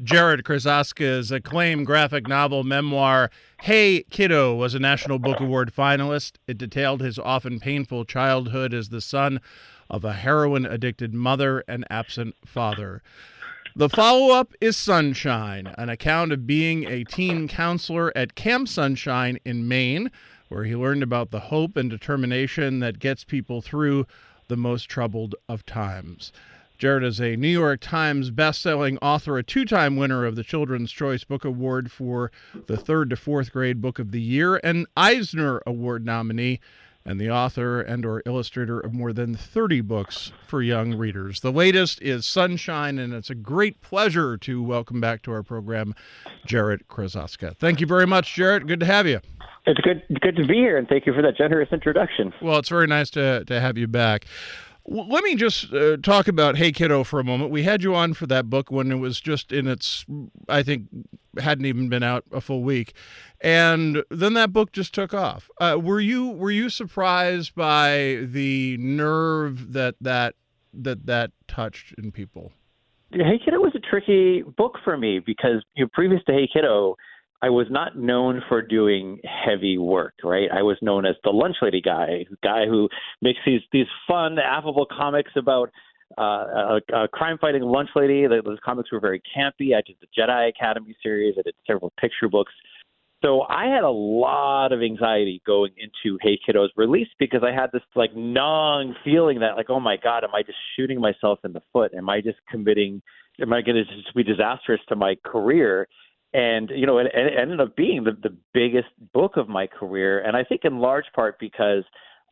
Jarrett Krosoczka's acclaimed graphic novel memoir, Hey, Kiddo, was a National Book Award finalist. It detailed his often painful childhood as the son of a heroin-addicted mother and absent father. The follow-up is Sunshine, an account of being a teen counselor at Camp Sunshine in Maine, where he learned about the hope and determination that gets people through the most troubled of times. Jarrett is a New York Times best-selling author, a two-time winner of the Children's Choice Book Award for the third to fourth grade book of the year, an Eisner Award nominee, and the author and or illustrator of more than 30 books for young readers. The latest is Sunshine, and it's a great pleasure to welcome back to our program Jarrett Krosoczka. Thank you very much, Jarrett. Good to have you. It's good to be here, and thank you for that generous introduction. Well, it's very nice to have you back. Let me just talk about Hey Kiddo for a moment. We had you on for that book when it was just in its, I think, hadn't even been out a full week, and then that book just took off. Were you surprised by the nerve that touched in people? Hey Kiddo was a tricky book for me because previous to Hey Kiddo, I was not known for doing heavy work, right? I was known as the lunch lady guy who makes these fun, affable comics about a crime-fighting lunch lady. Those comics were very campy. I did the Jedi Academy series. I did several picture books. So I had a lot of anxiety going into Hey Kiddo's release because I had this gnawing feeling that oh my God, am I just shooting myself in the foot? Am I going to just be disastrous to my career? And, it ended up being the biggest book of my career. And I think in large part because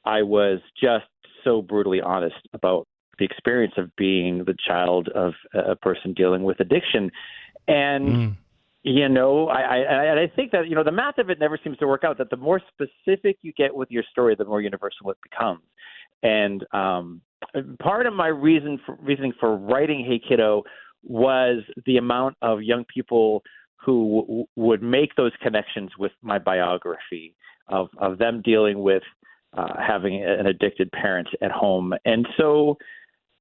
I was just so brutally honest about the experience of being the child of a person dealing with addiction. And, I think that, the math of it never seems to work out, that the more specific you get with your story, the more universal it becomes. And part of my reasoning for writing Hey Kiddo was the amount of young people who would make those connections with my biography of them dealing with having an addicted parent at home. And so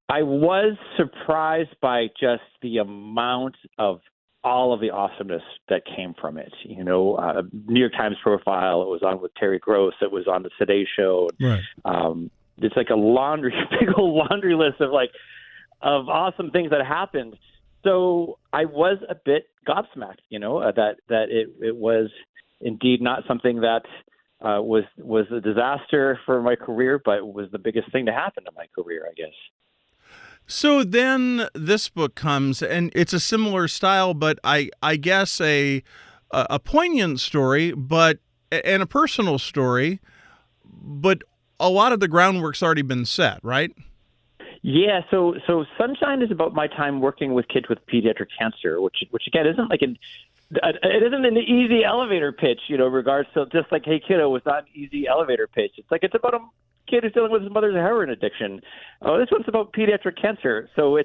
I was surprised by just the amount of all of the awesomeness that came from it. New York Times profile, it was on with Terry Gross, it was on the Today Show. Right. It's like a big old laundry list of awesome things that happened. So I was a bit gobsmacked, that it was indeed not something that was a disaster for my career, but was the biggest thing to happen to my career, I guess. So then this book comes, and it's a similar style, but I guess a poignant story, and a personal story, but a lot of the groundwork's already been set, right? Yeah, so Sunshine is about my time working with kids with pediatric cancer, which again isn't it isn't an easy elevator pitch, regards to just like Hey Kiddo was not an easy elevator pitch. It's about a kid who's dealing with his mother's heroin addiction. Oh, this one's about pediatric cancer. So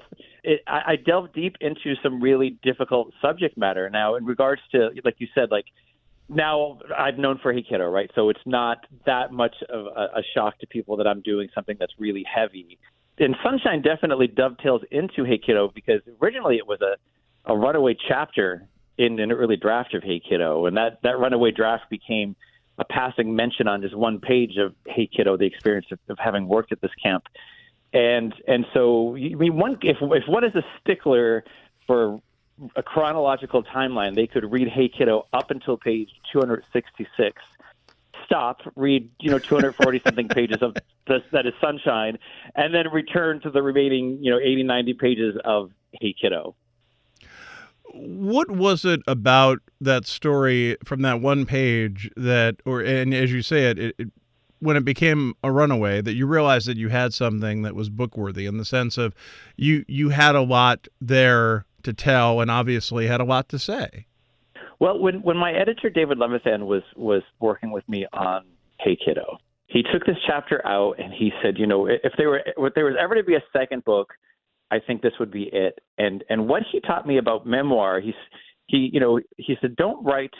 I delve deep into some really difficult subject matter. Now, in regards to, like you said, now I've known for Hey Kiddo, right? So it's not that much of a shock to people that I'm doing something that's really heavy. And Sunshine definitely dovetails into Hey Kiddo because originally it was a runaway chapter in an early draft of Hey Kiddo. And that runaway draft became a passing mention on just one page of Hey Kiddo, the experience of having worked at this camp. And so, if one is a stickler for a chronological timeline, they could read Hey Kiddo up until page 266. Stop, read 240 something pages of this, that is Sunshine, and then return to the remaining 80, 90 pages of Hey Kiddo. What was it about that story from that one page and as you say it when it became a runaway, that you realized that you had something that was book worthy, in the sense of you had a lot there to tell and obviously had a lot to say? Well, when my editor, David Levithan, was working with me on Hey Kiddo, he took this chapter out and he said, if there was ever to be a second book, I think this would be it. And what he taught me about memoir, he said, don't write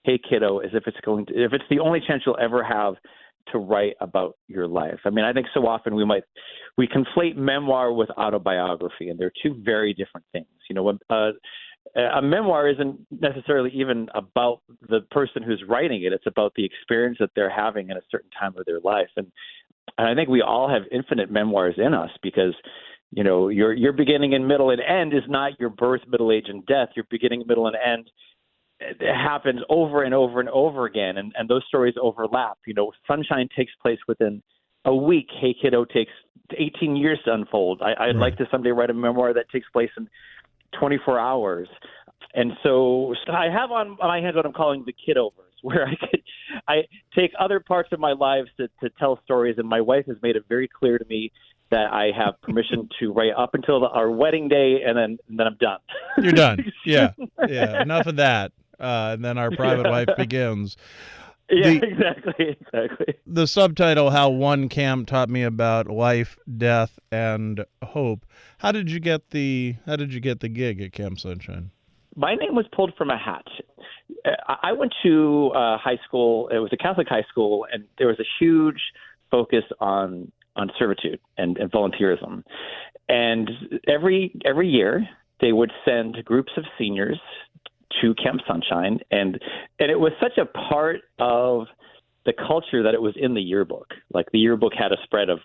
Hey Kiddo as if it's the only chance you'll ever have to write about your life. I mean, I think so often we conflate memoir with autobiography, and they're two very different things. a memoir isn't necessarily even about the person who's writing it. It's about the experience that they're having in a certain time of their life. And I think we all have infinite memoirs in us because, your beginning and middle and end is not your birth, middle age, and death. Your beginning, middle, and end, it happens over and over and over again. And those stories overlap. Sunshine takes place within a week. Hey Kiddo takes 18 years to unfold. I'd like to someday write a memoir that takes place in 24 hours. And so I have on my hands what I'm calling the Kiddoverse, where I take other parts of my lives to tell stories. And my wife has made it very clear to me that I have permission to write up until our wedding day, and then I'm done. You're done. Yeah. Enough of that. And then our private life begins. Yeah, exactly. The subtitle, How One Camp Taught Me About Life, Death, and Hope. How did you get the gig at Camp Sunshine? My name was pulled from a hat. I went to high school. It was a Catholic high school, and there was a huge focus on servitude and volunteerism. And every year they would send groups of seniors to Camp Sunshine, and it was such a part of the culture that it was in the yearbook. Like the yearbook had a spread of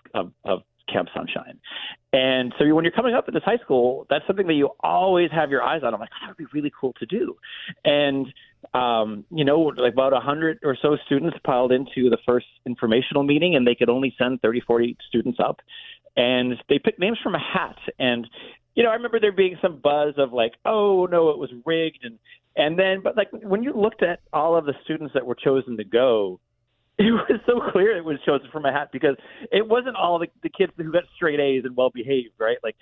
Camp Sunshine. And so when you're coming up in this high school, that's something that you always have your eyes on. I'm like, that would be really cool to do. And, like about 100 or so students piled into the first informational meeting, and they could only send 30, 40 students up. And they picked names from a hat. And, I remember there being some buzz of like, oh, no, it was rigged. But like when you looked at all of the students that were chosen to go, it was so clear it was chosen from a hat because it wasn't all the kids who got straight A's and well behaved, right? Like,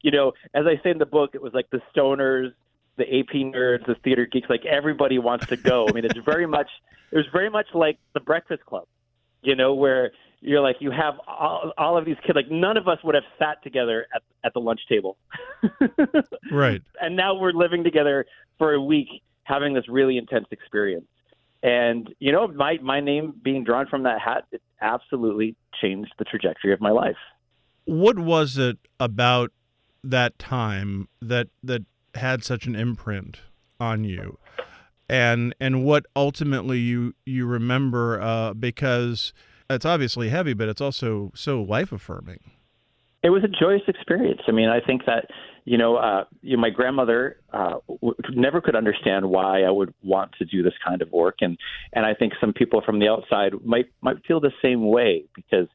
as I say in the book, it was like the stoners, the AP nerds, the theater geeks, like everybody wants to go. I mean, it was very much like the Breakfast Club, where you're like, you have all of these kids, like none of us would have sat together at the lunch table. Right. And now we're living together for a week, having this really intense experience. And, my name being drawn from that hat, it absolutely changed the trajectory of my life. What was it about that time that had such an imprint on you? And what ultimately you remember, because it's obviously heavy, but it's also so life-affirming. It was a joyous experience. I mean, I think that, my grandmother never could understand why I would want to do this kind of work. And I think some people from the outside might feel the same way because,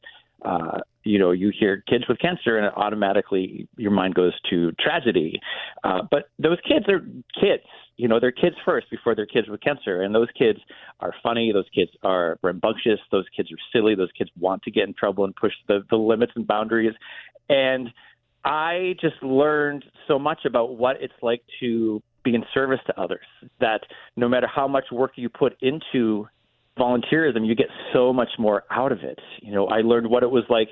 you hear kids with cancer and automatically your mind goes to tragedy. But those kids are kids. They're kids first before they're kids with cancer. And those kids are funny. Those kids are rambunctious. Those kids are silly. Those kids want to get in trouble and push the limits and boundaries. And I just learned so much about what it's like to be in service to others, that no matter how much work you put into volunteerism, you get so much more out of it. I learned what it was like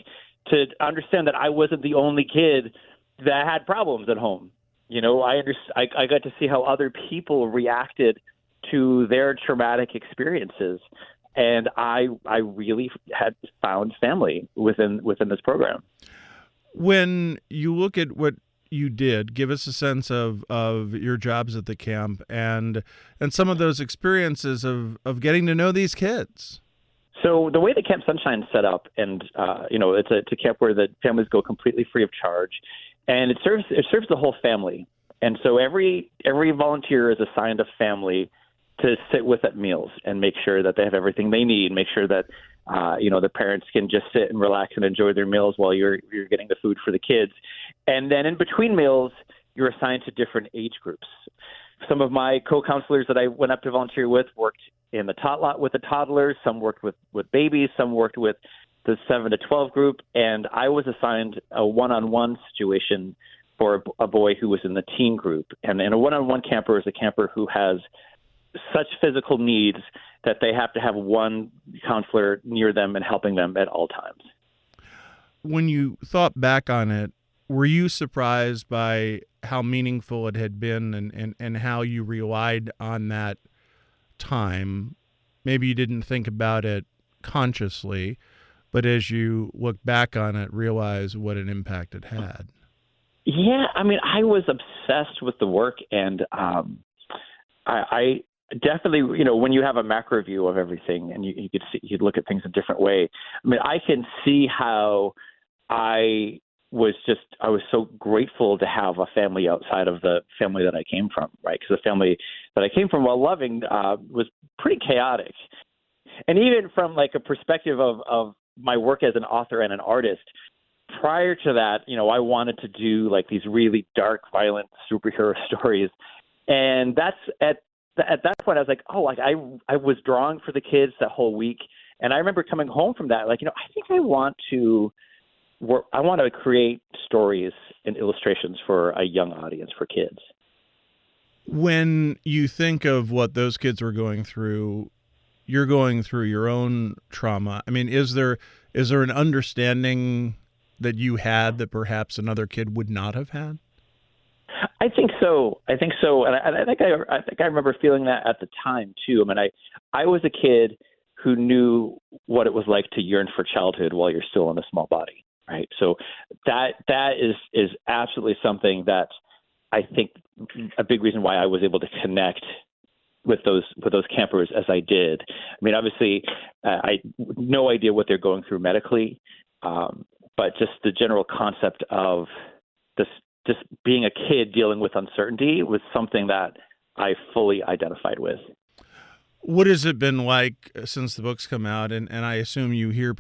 to understand that I wasn't the only kid that had problems at home. I got to see how other people reacted to their traumatic experiences. And I really had found family within this program. When you look at what you did, give us a sense of your jobs at the camp and some of those experiences of getting to know these kids. So the way that Camp Sunshine is set up, and it's a camp where the families go completely free of charge, and it serves the whole family. And so every volunteer is assigned a family to sit with at meals and make sure that they have everything they need, make sure that the parents can just sit and relax and enjoy their meals while you're getting the food for the kids. And then in between meals, you're assigned to different age groups. Some of my co-counselors that I went up to volunteer with worked in the tot lot with the toddlers. Some worked with babies. Some worked with the 7 to 12 group. And I was assigned a one-on-one situation for a boy who was in the teen group. And a one-on-one camper is a camper who has such physical needs that they have to have one counselor near them and helping them at all times. When you thought back on it, were you surprised by how meaningful it had been and how you relied on that time? Maybe you didn't think about it consciously, but as you look back on it, realize what an impact it had. Yeah, I mean, I was obsessed with the work, and I definitely, when you have a macro view of everything, and you could see, you look at things a different way. I mean, I can see how I was so grateful to have a family outside of the family that I came from, right? Because the family that I came from, while loving, was pretty chaotic. And even from like a perspective of my work as an author and an artist, prior to that, I wanted to do like these really dark, violent superhero stories. And that's at that point, I was like, oh, like I was drawing for the kids that whole week. And I remember coming home from that, like, I think I want to create stories and illustrations for a young audience, for kids. When you think of what those kids were going through, you're going through your own trauma. I mean, is there an understanding that you had that perhaps another kid would not have had? I think so, and I think I remember feeling that at the time too. I mean, I was a kid who knew what it was like to yearn for childhood while you're still in a small body, right? So that is absolutely something that I think a big reason why I was able to connect with those campers as I did. I mean, obviously, I no idea what they're going through medically, but just the general concept of this, just being a kid dealing with uncertainty was something that I fully identified with. What has it been like since the book's come out? And I assume you hear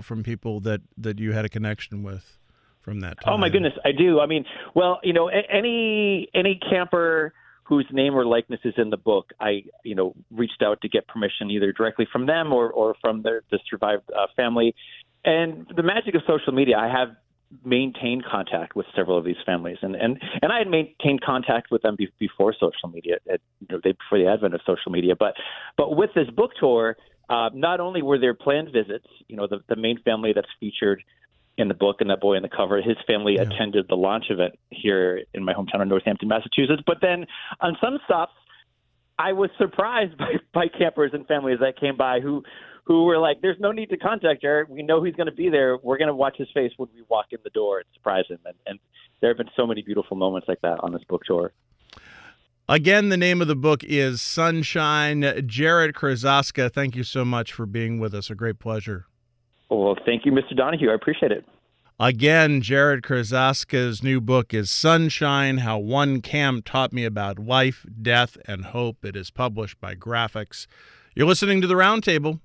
from people that you had a connection with from that time. Oh my goodness, I do. I mean, well, any camper whose name or likeness is in the book, I reached out to get permission either directly from them or from the survived family. And the magic of social media, I have maintained contact with several of these families, and I had maintained contact with them before social media, before the advent of social media. But with this book tour, not only were there planned visits, the main family that's featured in the book and that boy in the cover, his family attended the launch event here in my hometown of Northampton, Massachusetts. But then on some stops, I was surprised by campers and families that came by who were like, there's no need to contact Jarrett. We know he's going to be there. We're going to watch his face when we walk in the door and surprise him. And there have been so many beautiful moments like that on this book tour. Again, the name of the book is Sunshine. Jarrett Krosoczka, thank you so much for being with us. A great pleasure. Well, thank you, Mr. Donahue. I appreciate it. Again, Jarrett Krosoczka's new book is Sunshine, How One Camp Taught Me About Life, Death, and Hope. It is published by Graphics. You're listening to The Roundtable